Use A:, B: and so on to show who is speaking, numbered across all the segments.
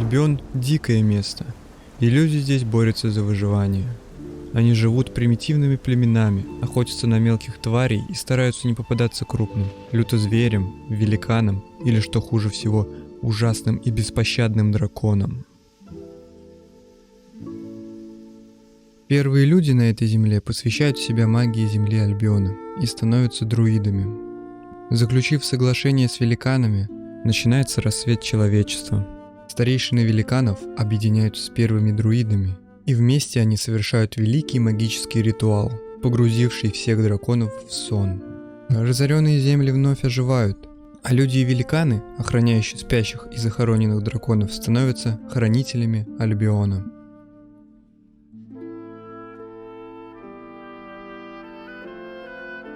A: Альбион – дикое место, и люди здесь борются за выживание. Они живут примитивными племенами, охотятся на мелких тварей и стараются не попадаться крупным, лютозверям, великанам или, что хуже всего, ужасным и беспощадным драконам. Первые люди на этой земле посвящают себя магии земли Альбиона и становятся друидами. Заключив соглашение с великанами, начинается рассвет человечества. Старейшины великанов объединяются с первыми друидами, и вместе они совершают великий магический ритуал, погрузивший всех драконов в сон. Разоренные земли вновь оживают, а люди и великаны, охраняющие спящих и захороненных драконов, становятся хранителями Альбиона.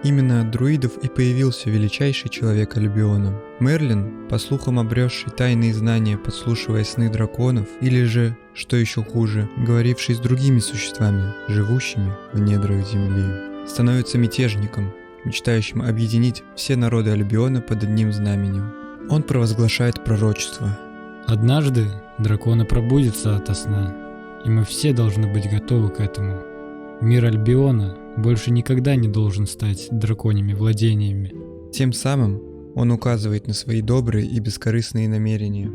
A: Именно от друидов и появился величайший человек Альбиона. Мерлин, по слухам обрёсший тайные знания, подслушивая сны драконов, или же, что еще хуже, говоривший с другими существами, живущими в недрах земли, становится мятежником, мечтающим объединить все народы Альбиона под одним знаменем. Он провозглашает пророчество.
B: Однажды драконы пробудятся ото сна, и мы все должны быть готовы к этому. Мир Альбиона больше никогда не должен стать драконьими владениями.
A: Тем самым он указывает на свои добрые и бескорыстные намерения.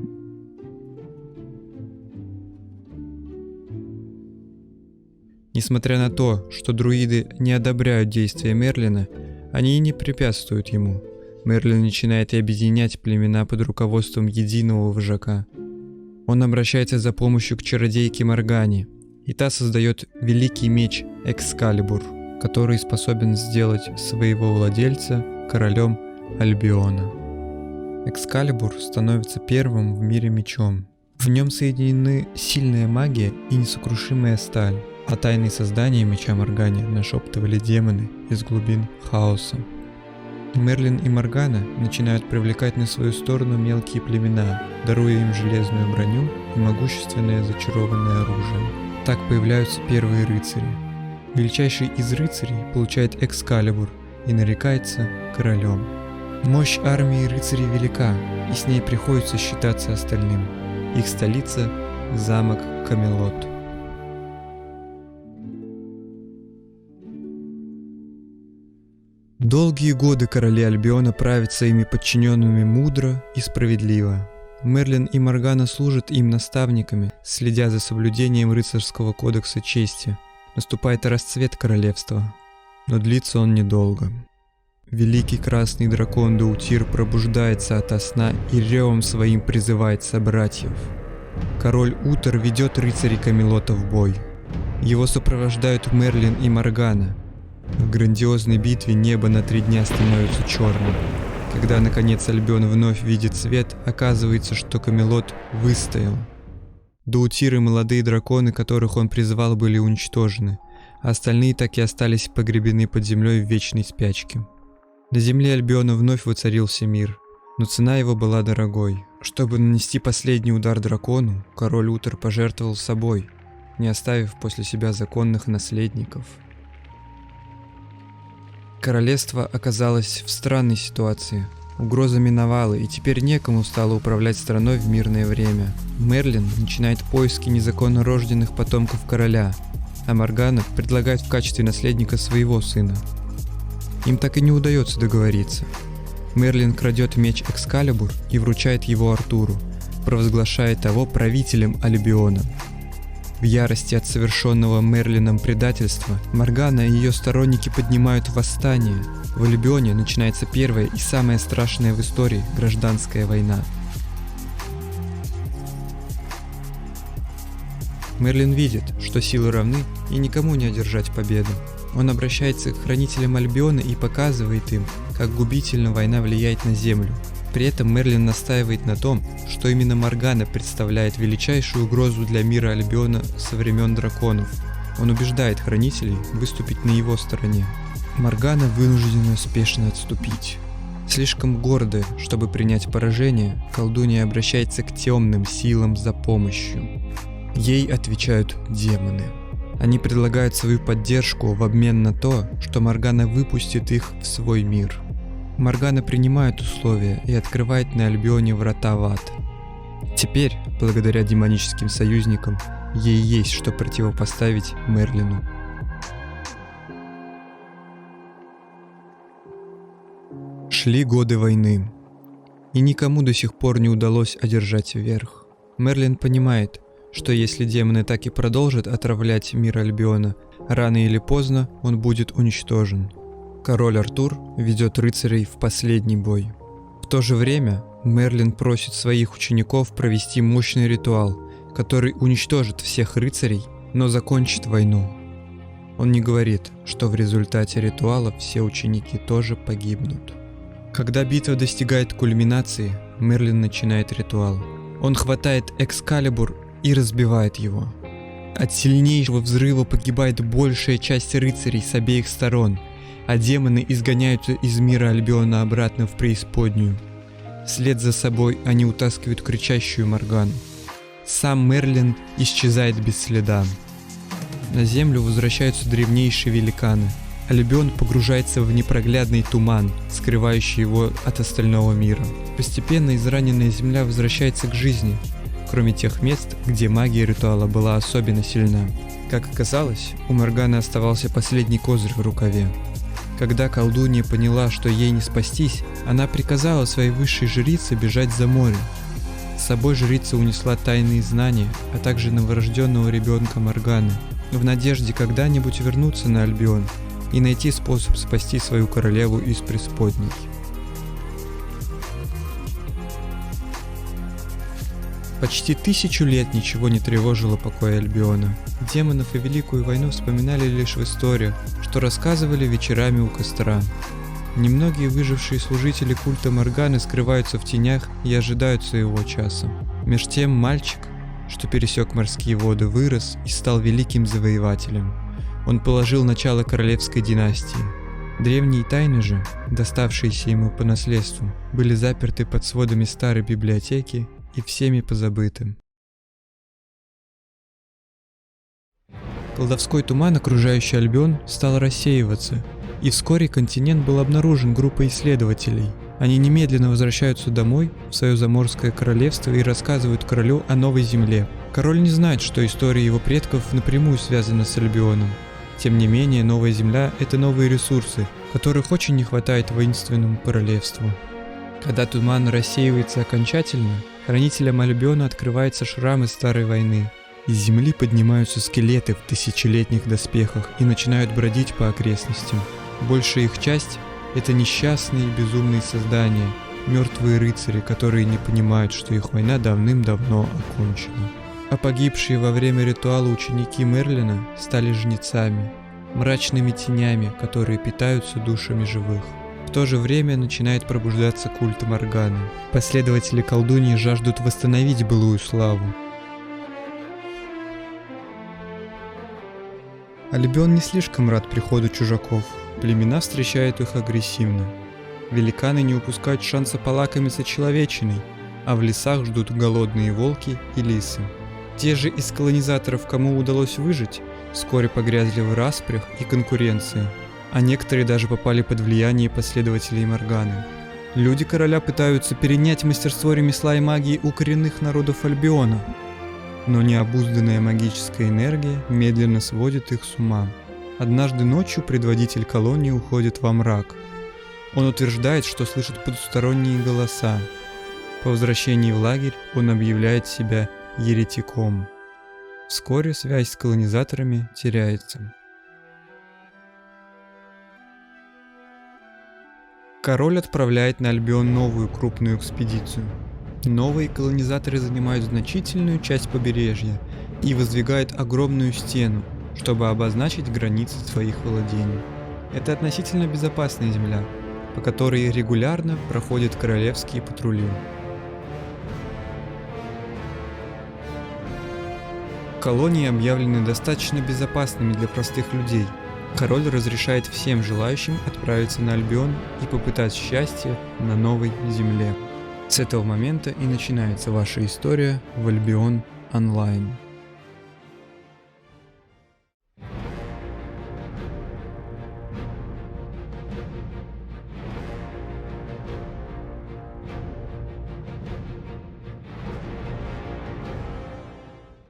A: Несмотря на то, что друиды не одобряют действия Мерлина, они и не препятствуют ему. Мерлин начинает и объединять племена под руководством единого вожака. Он обращается за помощью к чародейке Моргане, и та создает великий меч Экскалибур, который способен сделать своего владельца королем Альбиона. Экскалибур становится первым в мире мечом. В нем соединены сильная магия и несокрушимая сталь. О тайной создании меча Моргане нашептывали демоны из глубин хаоса. Мерлин и Моргана начинают привлекать на свою сторону мелкие племена, даруя им железную броню и могущественное зачарованное оружие. Так появляются первые рыцари. Величайший из рыцарей получает Экскалибур и нарекается королем. Мощь армии рыцарей велика, и с ней приходится считаться остальным. Их столица – замок Камелот. Долгие годы короли Альбиона правят своими подчиненными мудро и справедливо. Мерлин и Моргана служат им наставниками, следя за соблюдением рыцарского кодекса чести. Наступает расцвет королевства, но длится он недолго. Великий красный дракон Даутир пробуждается ото сна и ревом своим призывает собратьев. Король Утер ведет рыцарей Камелота в бой. Его сопровождают Мерлин и Моргана. В грандиозной битве небо на 3 дня становится черным. Когда наконец Альбион вновь видит свет, оказывается, что Камелот выстоял. Даутир и молодые драконы, которых он призвал, были уничтожены, а остальные так и остались погребены под землей в вечной спячке. На земле Альбиона вновь воцарился мир, но цена его была дорогой. Чтобы нанести последний удар дракону, король Утер пожертвовал собой, не оставив после себя законных наследников. Королевство оказалось в странной ситуации. Угроза миновала, и теперь некому стало управлять страной в мирное время. Мерлин начинает поиски незаконно рожденных потомков короля, а Моргана предлагает в качестве наследника своего сына. Им так и не удается договориться. Мерлин крадет меч Экскалибур и вручает его Артуру, провозглашая того правителем Альбиона. В ярости от совершенного Мерлином предательства, Моргана и ее сторонники поднимают восстание. В Альбионе начинается первая и самая страшная в истории гражданская война. Мерлин видит, что силы равны и никому не одержать победу. Он обращается к хранителям Альбиона и показывает им, как губительно война влияет на Землю. При этом Мерлин настаивает на том, что именно Моргана представляет величайшую угрозу для мира Альбиона со времен драконов. Он убеждает хранителей выступить на его стороне. Моргана вынуждена спешно отступить. Слишком гордая, чтобы принять поражение, колдунья обращается к темным силам за помощью. Ей отвечают демоны. Они предлагают свою поддержку в обмен на то, что Моргана выпустит их в свой мир. Моргана принимает условия и открывает на Альбионе врата в ад. Теперь, благодаря демоническим союзникам, ей есть что противопоставить Мерлину. Шли годы войны, и никому до сих пор не удалось одержать верх. Мерлин понимает, что если демоны так и продолжат отравлять мир Альбиона, рано или поздно он будет уничтожен. Король Артур ведет рыцарей в последний бой. В то же время Мерлин просит своих учеников провести мощный ритуал, который уничтожит всех рыцарей, но закончит войну. Он не говорит, что в результате ритуала все ученики тоже погибнут. Когда битва достигает кульминации, Мерлин начинает ритуал. Он хватает Экскалибур и разбивает его. От сильнейшего взрыва погибает большая часть рыцарей с обеих сторон, а демоны изгоняются из мира Альбиона обратно в преисподнюю. Вслед за собой они утаскивают кричащую Моргану. Сам Мерлин исчезает без следа. На землю возвращаются древнейшие великаны. Альбион погружается в непроглядный туман, скрывающий его от остального мира. Постепенно израненная земля возвращается к жизни, кроме тех мест, где магия ритуала была особенно сильна. Как оказалось, у Морганы оставался последний козырь в рукаве. Когда колдунья поняла, что ей не спастись, она приказала своей высшей жрице бежать за море. С собой жрица унесла тайные знания, а также новорожденного ребенка Морганы, в надежде когда-нибудь вернуться на Альбион и найти способ спасти свою королеву из преисподней. Почти 1000 лет ничего не тревожило покоя Альбиона. Демонов и Великую войну вспоминали лишь в историях, что рассказывали вечерами у костра. Немногие выжившие служители культа Морганы скрываются в тенях и ожидают своего часа. Меж тем мальчик, что пересек морские воды, вырос и стал великим завоевателем. Он положил начало королевской династии. Древние тайны же, доставшиеся ему по наследству, были заперты под сводами старой библиотеки и всеми позабыты. Колдовской туман, окружающий Альбион, стал рассеиваться, и вскоре континент был обнаружен группой исследователей. Они немедленно возвращаются домой, в свое заморское королевство, и рассказывают королю о новой земле. Король не знает, что история его предков напрямую связана с Альбионом. Тем не менее, новая земля – это новые ресурсы, которых очень не хватает воинственному королевству. Когда туман рассеивается окончательно, хранителям Альбиона открываются шрамы старой войны. Из земли поднимаются скелеты в тысячелетних доспехах и начинают бродить по окрестностям. Большая их часть – это несчастные безумные создания, мертвые рыцари, которые не понимают, что их война давным-давно окончена. А погибшие во время ритуала ученики Мерлина стали жнецами, мрачными тенями, которые питаются душами живых. В то же время начинает пробуждаться культ Морганы. Последователи колдуньи жаждут восстановить былую славу. Альбион не слишком рад приходу чужаков. Племена встречают их агрессивно. Великаны не упускают шанса полакомиться человечиной, а в лесах ждут голодные волки и лисы. Те же из колонизаторов, кому удалось выжить, вскоре погрязли в распрях и конкуренции, а некоторые даже попали под влияние последователей Морганы. Люди короля пытаются перенять мастерство ремесла и магии у коренных народов Альбиона, но необузданная магическая энергия медленно сводит их с ума. Однажды ночью предводитель колонии уходит во мрак. Он утверждает, что слышит потусторонние голоса. По возвращении в лагерь он объявляет себя еретиком. Вскоре связь с колонизаторами теряется. Король отправляет на Альбион новую крупную экспедицию. Новые колонизаторы занимают значительную часть побережья и воздвигают огромную стену, чтобы обозначить границы своих владений. Это относительно безопасная земля, по которой регулярно проходят королевские патрули. Колонии объявлены достаточно безопасными для простых людей. Король разрешает всем желающим отправиться на Альбион и попытать счастье на новой земле. С этого момента и начинается ваша история в Альбион Онлайн.